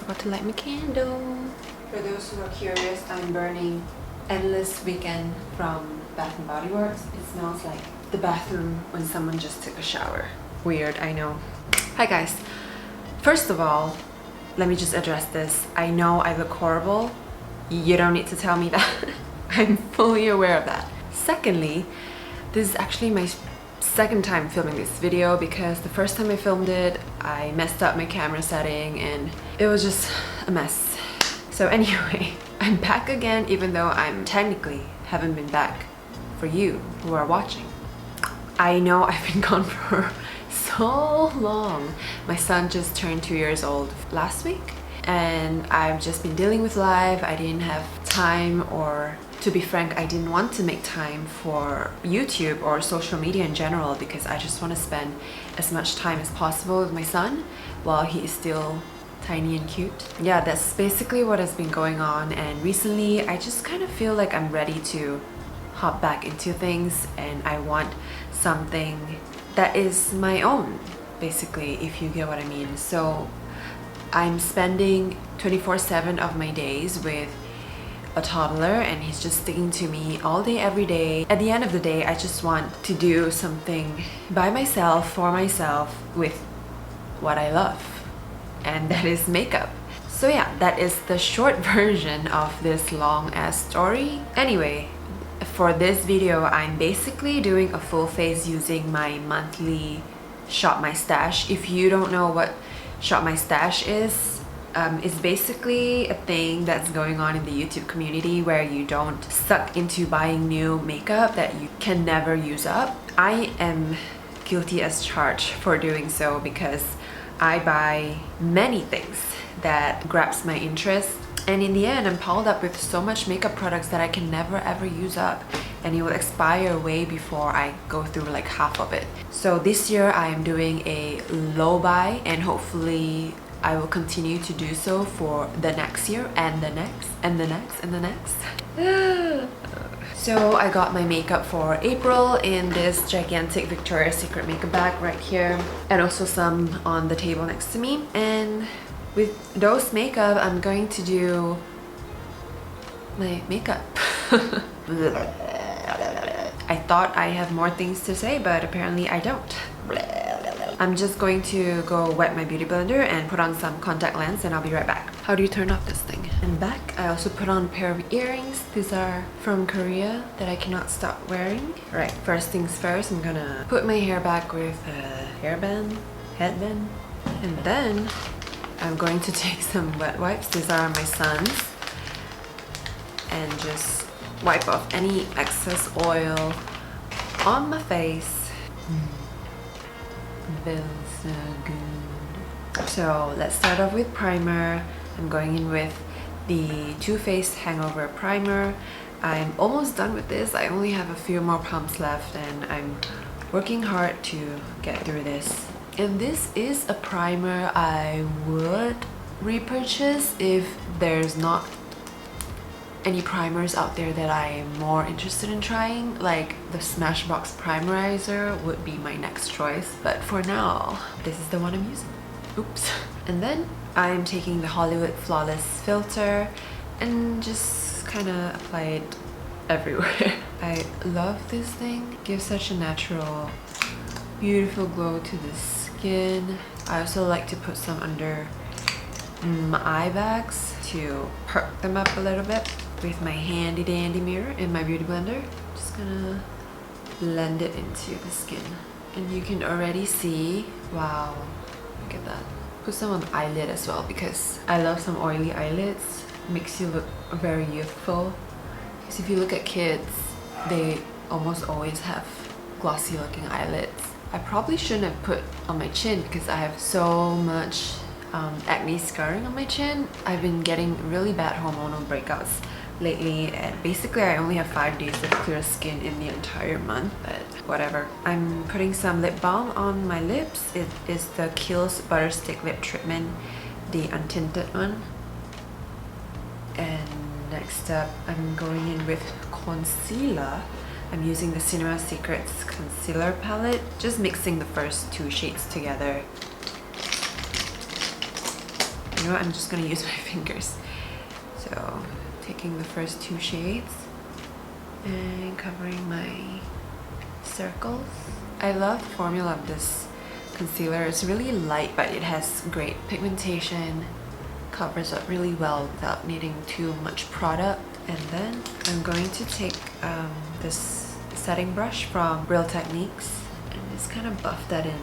forgot to light my candle. For those who are curious, I'm burning Endless Weekend from Bath & Body Works. It smells like the bathroom when someone just took a shower. Weird, I know. Hi guys. First of all, let me just address this. I know I look horrible. You don't need to tell me that. I'm fully aware of that. Secondly, this is actually my second time filming this video because the first time I filmed it, I messed up my camera setting and it was just a mess. So anyway, I'm back again even though I'm technically haven't been back for you who are watching. I know I've been gone for so long. My son just turned 2 years old last week and I've just been dealing with life. I didn't have time, or to be frank, I didn't want to make time for YouTube or social media in general because I just want to spend as much time as possible with my son while he is still tiny and cute. Yeah, that's basically what has been going on, and recently I just kind of feel like I'm ready to hop back into things and I want something that is my own, basically, if you get what I mean. So I'm spending 24/7 of my days with a toddler and he's just sticking to me all day every day. At the end of the day, I just want to do something by myself, for myself, with what I love, and that is makeup. So yeah, that is the short version of this long ass story. Anyway, for this video, I'm basically doing a full face using my monthly Shop My Stash. If you don't know what Shop My Stash is, it's basically a thing that's going on in the YouTube community where you don't suck into buying new makeup that you can never use up. I am guilty as charged for doing so because I buy many things that grabs my interest, and in the end I'm piled up with so much makeup products that I can never ever use up, and it will expire way before I go through like half of it. So this year I am doing a low buy, and hopefully I will continue to do so for the next year and the next and the next and the next. So I got my makeup for April in this gigantic Victoria's Secret makeup bag right here, and also some on the table next to me. And with those makeup, I'm going to do my makeup. I thought I have more things to say, but apparently I don't. I'm just going to go wet my beauty blender and put on some contact lens, and I'll be right back. How do you turn off this thing? And back, I also put on a pair of earrings. These are from Korea that I cannot stop wearing. Alright, first things first, I'm gonna put my hair back with a headband, and then I'm going to take some wet wipes. These are my son's, and just wipe off any excess oil on my face. Feels so good. So let's start off with primer. I'm going in with the Too Faced Hangover primer. I'm almost done with this. I only have a few more pumps left and I'm working hard to get through this. And this is a primer I would repurchase if there's not any primers out there that I'm more interested in trying. Like the Smashbox Primerizer would be my next choice, but for now this is the one I'm using. Oops. And then I'm taking the Hollywood Flawless filter and just kind of apply it everywhere. I love this thing. It gives such a natural, beautiful glow to the skin. I also like to put some under my eye bags to perk them up a little bit with my handy dandy mirror in my beauty blender. Just gonna blend it into the skin, and you can already see, wow, look at that. Put some on the eyelid as well because I love some oily eyelids. Makes you look very youthful, because if you look at kids, they almost always have glossy looking eyelids. I probably shouldn't have put on my chin because I have so much acne scarring on my chin. I've been getting really bad hormonal breakouts lately, and basically I only have 5 days of clear skin in the entire month, but whatever. I'm putting some lip balm on my lips. It is the Kiehl's Butterstick lip treatment, the untinted one. And next up, I'm going in with concealer. I'm using the Cinema Secrets concealer palette, just mixing the first 2 shades together. And know what, I'm just gonna use my fingers. So taking the first 2 shades and covering my circles. I love the formula of this concealer. It's really light, but it has great pigmentation, covers up really well without needing too much product. And then I'm going to take this setting brush from Real Techniques and just kind of buff that in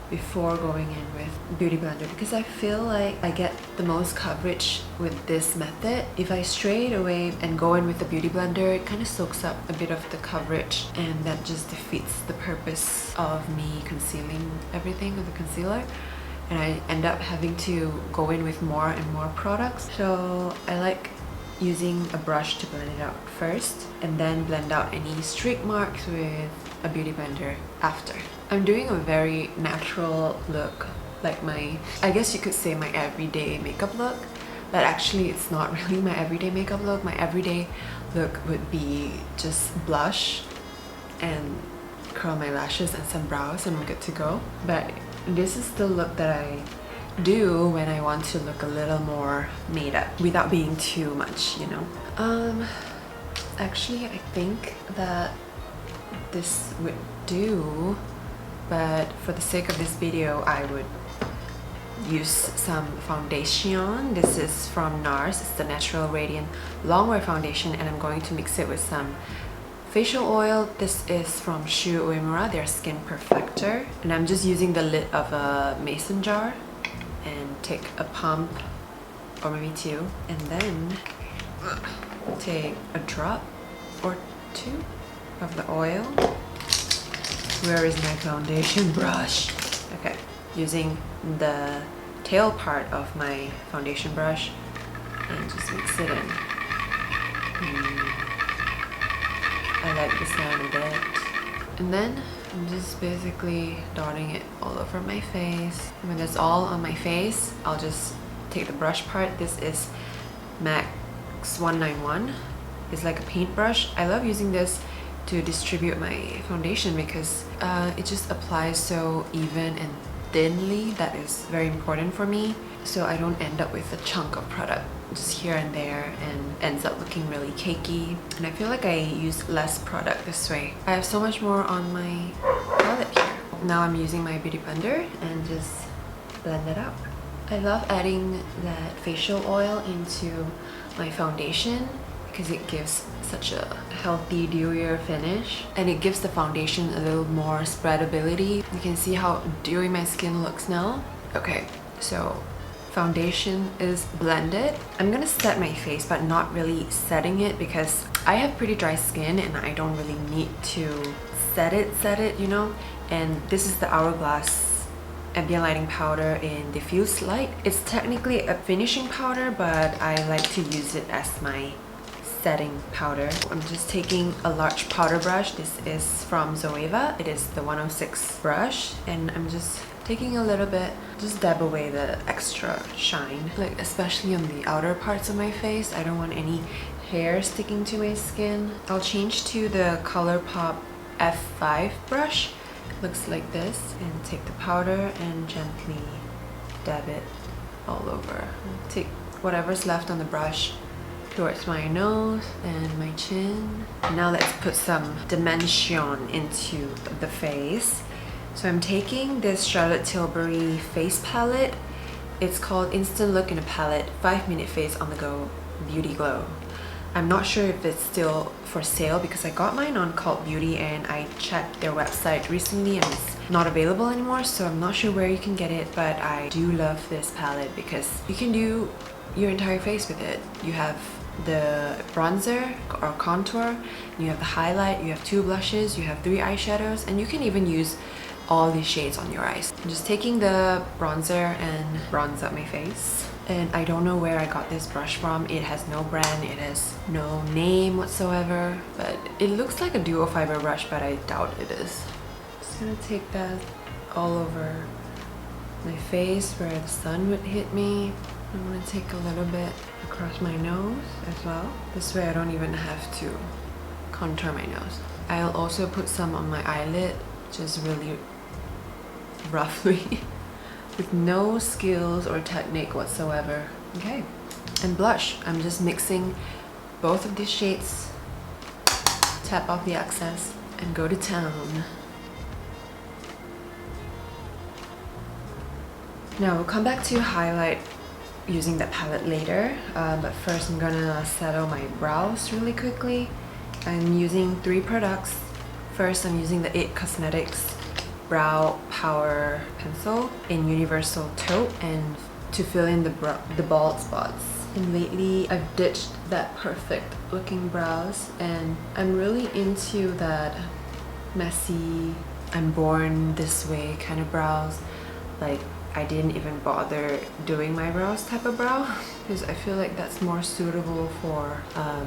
before going in with Beauty Blender, because I feel like I get the most coverage with this method. If I straight away and go in with the Beauty Blender, it kind of soaks up a bit of the coverage, and that just defeats the purpose of me concealing everything with the concealer, and I end up having to go in with more and more products. So I like using a brush to blend it out first and then blend out any streak marks with a Beauty Blender after. I'm doing a very natural look, like my, I guess you could say my everyday makeup look, but actually it's not really my everyday makeup look. My everyday look would be just blush and curl my lashes and some brows and I'm good to go. But this is the look that I do when I want to look a little more made up without being too much, you know. Actually I think that this would do, but for the sake of this video I would use some foundation. This is from Nars. It's the Natural Radiant Longwear foundation, and I'm going to mix it with some facial oil. This is from Uemura, their Skin Perfector, and I'm just using the lid of a mason jar and take a pump or maybe 2, and then take a drop or 2 of the oil. Where is my foundation brush? Okay, using the tail part of my foundation brush and just mix it in. I like the sound of it. And then I'm just basically dotting it all over my face. And when it's all on my face, I'll just take the brush part. This is MAC's 191. It's like a paintbrush. I love using this to distribute my foundation because it just applies so even and thinly. That is very important for me, so I don't end up with a chunk of product just here and there and ends up looking really cakey, and I feel like I use less product this way. I have so much more on my palette here. Now I'm using my Beauty Blender and just blend it out. I love adding that facial oil into my foundation because it gives such a healthy, dewier finish, and it gives the foundation a little more spreadability. You can see how dewy my skin looks now. Okay, so foundation is blended. I'm gonna set my face, but not really setting it because I have pretty dry skin and I don't really need to set it, you know. And this is the Hourglass Ambient Lighting Powder in Diffused Light. It's technically a finishing powder, but I like to use it as my setting powder. I'm just taking a large powder brush. This is from Zoeva. It is the 106 brush, and I'm just taking a little bit, just dab away the extra shine, like especially on the outer parts of my face. I don't want any hair sticking to my skin. I'll change to the ColourPop F5 brush. It looks like this, and take the powder and gently dab it all over. Take whatever's left on the brush towards my nose and my chin. Now let's put some dimension into the face. So I'm taking this Charlotte Tilbury face palette. It's called Instant Look in a Palette 5-Minute Face on the Go Beauty Glow. I'm not sure if it's still for sale because I got mine on Cult Beauty and I checked their website recently and it's not available anymore, so I'm not sure where you can get it, but I do love this palette because you can do your entire face with it. You have the bronzer or contour, you have the highlight, you have 2 blushes, you have 3 eyeshadows, and you can even use all these shades on your eyes. I'm just taking the bronzer and bronze up my face. And I don't know where I got this brush from. It has no brand, it has no name whatsoever, but it looks like a duo fiber brush, but I doubt it is. Just gonna take that all over my face where the sun would hit me. I'm gonna take a little bit across my nose as well. This way I don't even have to contour my nose. I'll also put some on my eyelid, just really roughly with no skills or technique whatsoever. Okay, and blush. I'm just mixing both of these shades, tap off the excess, and go to town. Now we'll come back to highlight using that palette later, but first I'm gonna settle my brows really quickly. I'm using 3 products. First, I'm using the It Cosmetics Brow Power Pencil in Universal Taupe and to fill in the bald spots. And lately, I've ditched that perfect looking brows and I'm really into that messy, I'm born this way kind of brows. Like, I didn't even bother doing my brows type of brow because I feel like that's more suitable for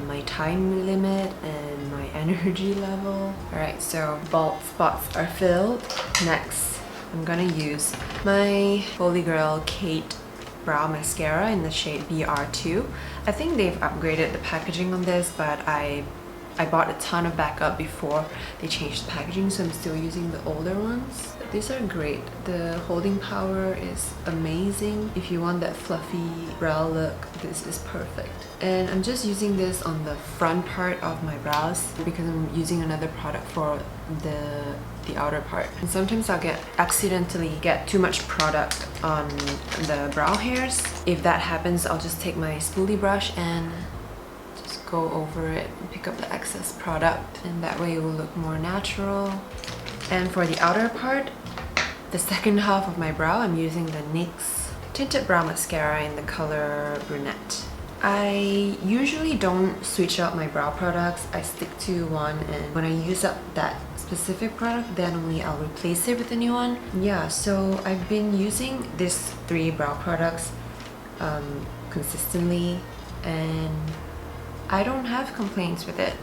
my time limit and my energy level. Alright, so bald spots are filled. Next, I'm gonna use my Holy Grail Kate Brow Mascara in the shade BR2. I think they've upgraded the packaging on this, but I bought a ton of backup before they changed the packaging, so I'm still using the older ones. These are great. The holding power is amazing. If you want that fluffy brow look, this is perfect. And I'm just using this on the front part of my brows because I'm using another product for the outer part. And sometimes I'll accidentally get too much product on the brow hairs. If that happens, I'll just take my spoolie brush and just go over it and pick up the excess product, and that way it will look more natural. And for the outer part, the second half of my brow, I'm using the NYX Tinted Brow Mascara in the color Brunette. I usually don't switch out my brow products. I stick to one, and when I use up that specific product, then only I'll replace it with a new one. Yeah, so I've been using these 3 brow products consistently, and I don't have complaints with it.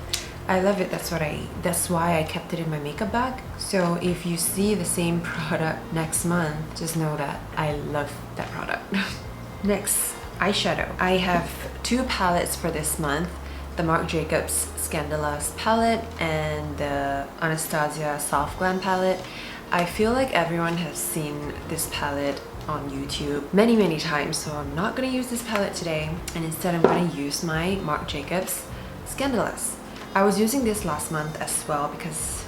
I love it. That's why I kept it in my makeup bag. So if you see the same product next month, just know that I love that product. Next, eyeshadow. I have 2 palettes for this month. The Marc Jacobs Scandalust palette and the Anastasia Soft Glam palette. I feel like everyone has seen this palette on YouTube many times, so I'm not going to use this palette today, and instead I'm going to use my Marc Jacobs Scandalust. I was using this last month as well because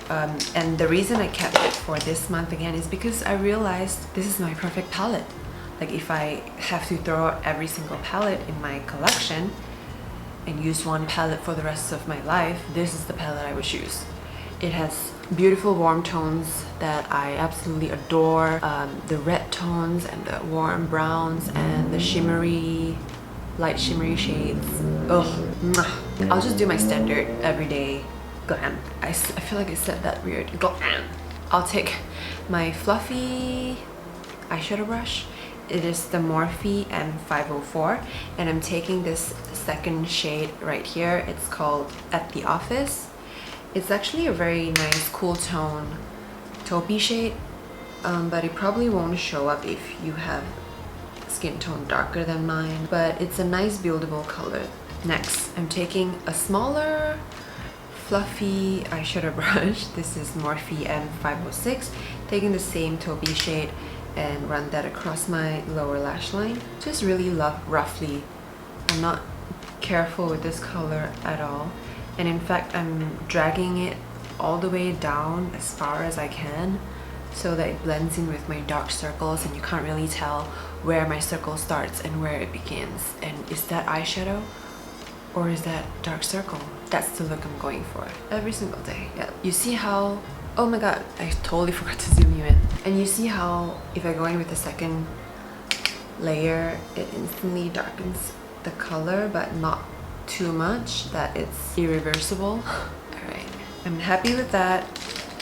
and the reason I kept it for this month again is because I realized this is my perfect palette. Like, if I have to throw out every single palette in my collection and use one palette for the rest of my life, this is the palette I would choose. It has beautiful warm tones that I absolutely adore. The red tones and the warm browns and the shimmery, light shimmery shades. Oh, I'll just do my standard everyday glam. I feel like I said that weird. Glam. I'll take my fluffy eyeshadow brush. It is the Morphe M504, and I'm taking this second shade right here. It's called At the Office. It's actually a very nice cool tone taupey shade, but it probably won't show up if you have skin tone darker than mine, but it's a nice buildable color. Next, I'm taking a smaller fluffy eyeshadow brush. This is Morphe M506, taking the same taupey shade and run that across my lower lash line. Just really roughly. I'm not careful with this color at all, and in fact I'm dragging it all the way down as far as I can so that it blends in with my dark circles and you can't really tell where my circle starts and where it begins. And is that eyeshadow or is that dark circle? That's the look I'm going for every single day. Yeah, you see how, oh my god, I totally forgot to zoom you in. And you see how if I go in with the second layer, it instantly darkens the color, but not too much that it's irreversible. Alright, I'm happy with that.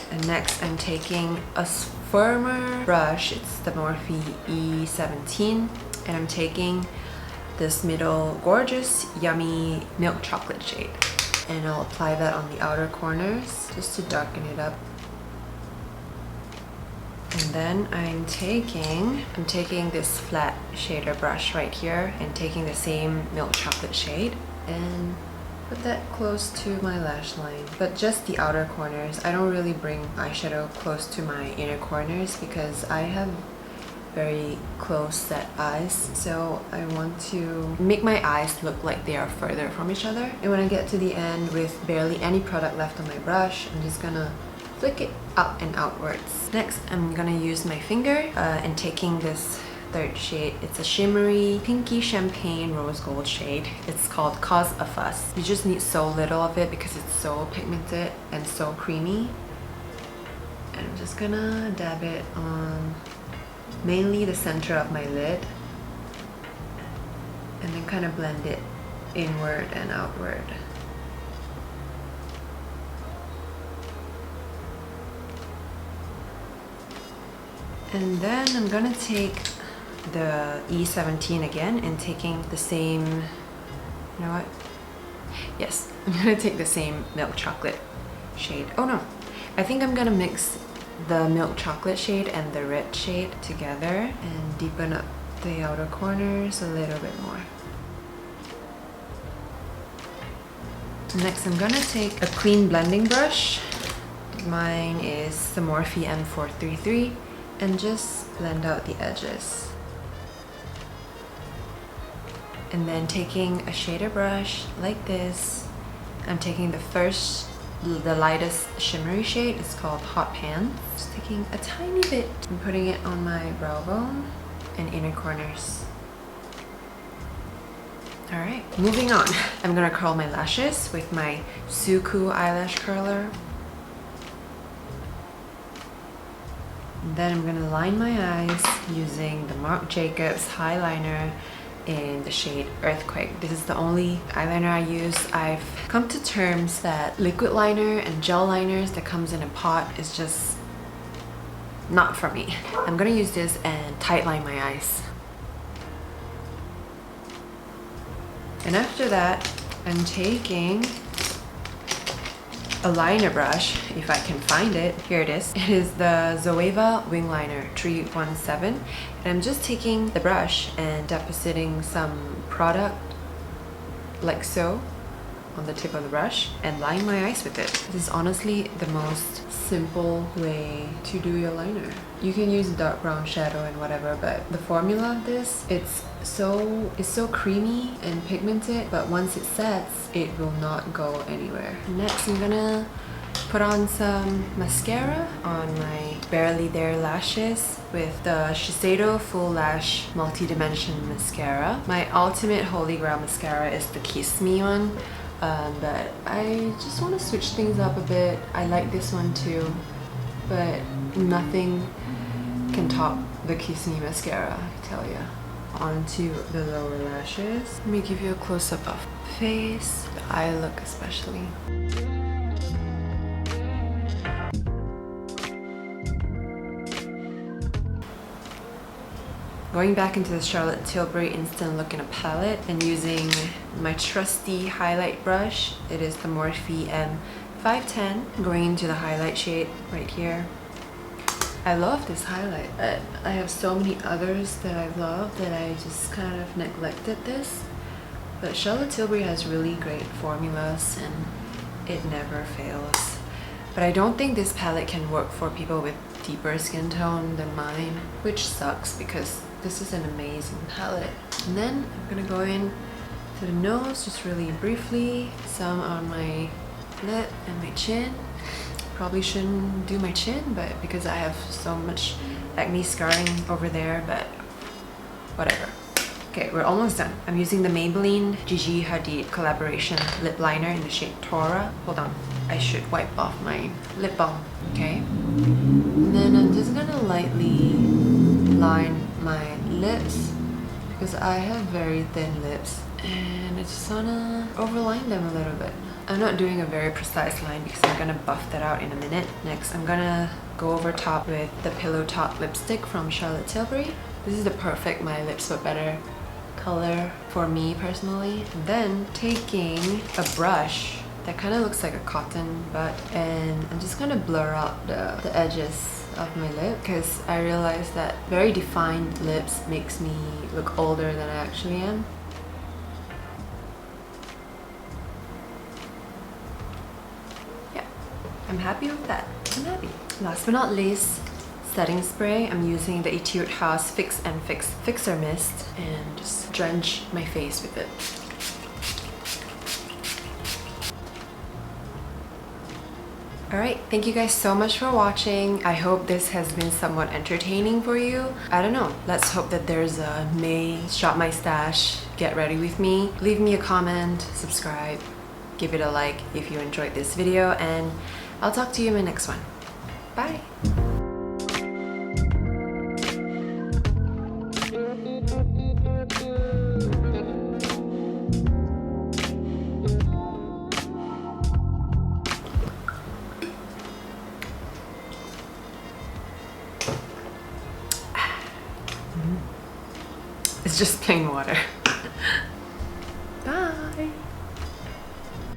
And next I'm taking a firmer brush. It's the Morphe E17, and I'm taking this middle gorgeous yummy milk chocolate shade, and I'll apply that on the outer corners just to darken it up. And then I'm taking this flat shader brush right here and taking the same milk chocolate shade and put that close to my lash line, but just the outer corners. I don't really bring eyeshadow close to my inner corners because I have very close set eyes, so I want to make my eyes look like they are further from each other. And when I get to the end with barely any product left on my brush, I'm just gonna flick it up and outwards. Next, I'm gonna use my finger and taking this third shade. It's a shimmery pinky champagne rose gold shade. It's called Cause a Fuss. You just need so little of it because it's so pigmented and so creamy. And I'm just gonna dab it on mainly the center of my lid and then kind of blend it inward and outward. And then I'm gonna take the E17 again and taking the same, you know what? Yes, I'm gonna take the same milk chocolate shade. Oh no, I think I'm gonna mix the milk chocolate shade and the red shade together and deepen up the outer corners a little bit more. Next, I'm gonna take a clean blending brush. Mine is the Morphe M433 and just blend out the edges. And then taking a shader brush like this, I'm taking the lightest shimmery shade. It's called Hot Pan. Just taking a tiny bit and putting it on my brow bone and inner corners. Alright, moving on. I'm gonna curl my lashes with my Suku eyelash curler. And then I'm gonna line my eyes using the Marc Jacobs Highliner in the shade Earthquake. This is the only eyeliner I use. I've come to terms that liquid liner and gel liners that comes in a pot is just not for me. I'm gonna use this and tight line my eyes. And after that, I'm taking a liner brush, if I can find it. Here it is. It is the Zoeva Wing Liner 317. And I'm just taking the brush and depositing some product like so on the tip of the brush and line my eyes with it. This is honestly the most simple way to do your liner. You can use dark brown shadow and whatever, but the formula of this, it's so creamy and pigmented, but once it sets, it will not go anywhere. Next, I'm gonna put on some mascara on my barely there lashes with the Shiseido Full Lash Multi-Dimension Mascara. My ultimate holy grail mascara is the Kiss Me one, but I just want to switch things up a bit. I like this one too, but nothing can top the Kiss Me mascara, I tell ya. Onto the lower lashes. Let me give you a close-up of face, the eye look especially. Going back into the Charlotte Tilbury Instant Look in a palette and using my trusty highlight brush. It is the Morphe M510. Going into the highlight shade right here. I love this highlight, but I have so many others that I love that I just kind of neglected this. But Charlotte Tilbury has really great formulas and it never fails. But I don't think this palette can work for people with deeper skin tone than mine, which sucks because this is an amazing palette. And then I'm gonna go in to the nose just really briefly, some on my lip and my chin. Probably shouldn't do my chin, but because I have so much acne scarring over there, but whatever. Okay, we're almost done. I'm using the Maybelline Gigi Hadid collaboration lip liner in the shade Tora. Hold on, I should wipe off my lip balm, okay? And then I'm just gonna lightly line my lips because I have very thin lips and I just wanna overline them a little bit. I'm not doing a very precise line because I'm gonna buff that out in a minute. Next, I'm gonna go over top with the Pillow Talk lipstick from Charlotte Tilbury. This is the perfect My Lips But Better color for me personally. And then taking a brush that kind of looks like a cotton bud, and I'm just gonna blur out the edges of my lip because I realized that very defined lips makes me look older than I actually am. I'm happy with that. I'm happy. Last but not least, setting spray. I'm using the Etude House Fix and Fix Fixer Mist and just drench my face with it. Alright, thank you guys so much for watching. I hope this has been somewhat entertaining for you. I don't know, let's hope that there's a May Shop My Stash get ready with me. Leave me a comment, subscribe, give it a like if you enjoyed this video, and I'll talk to you in my next one. Bye! It's just plain water.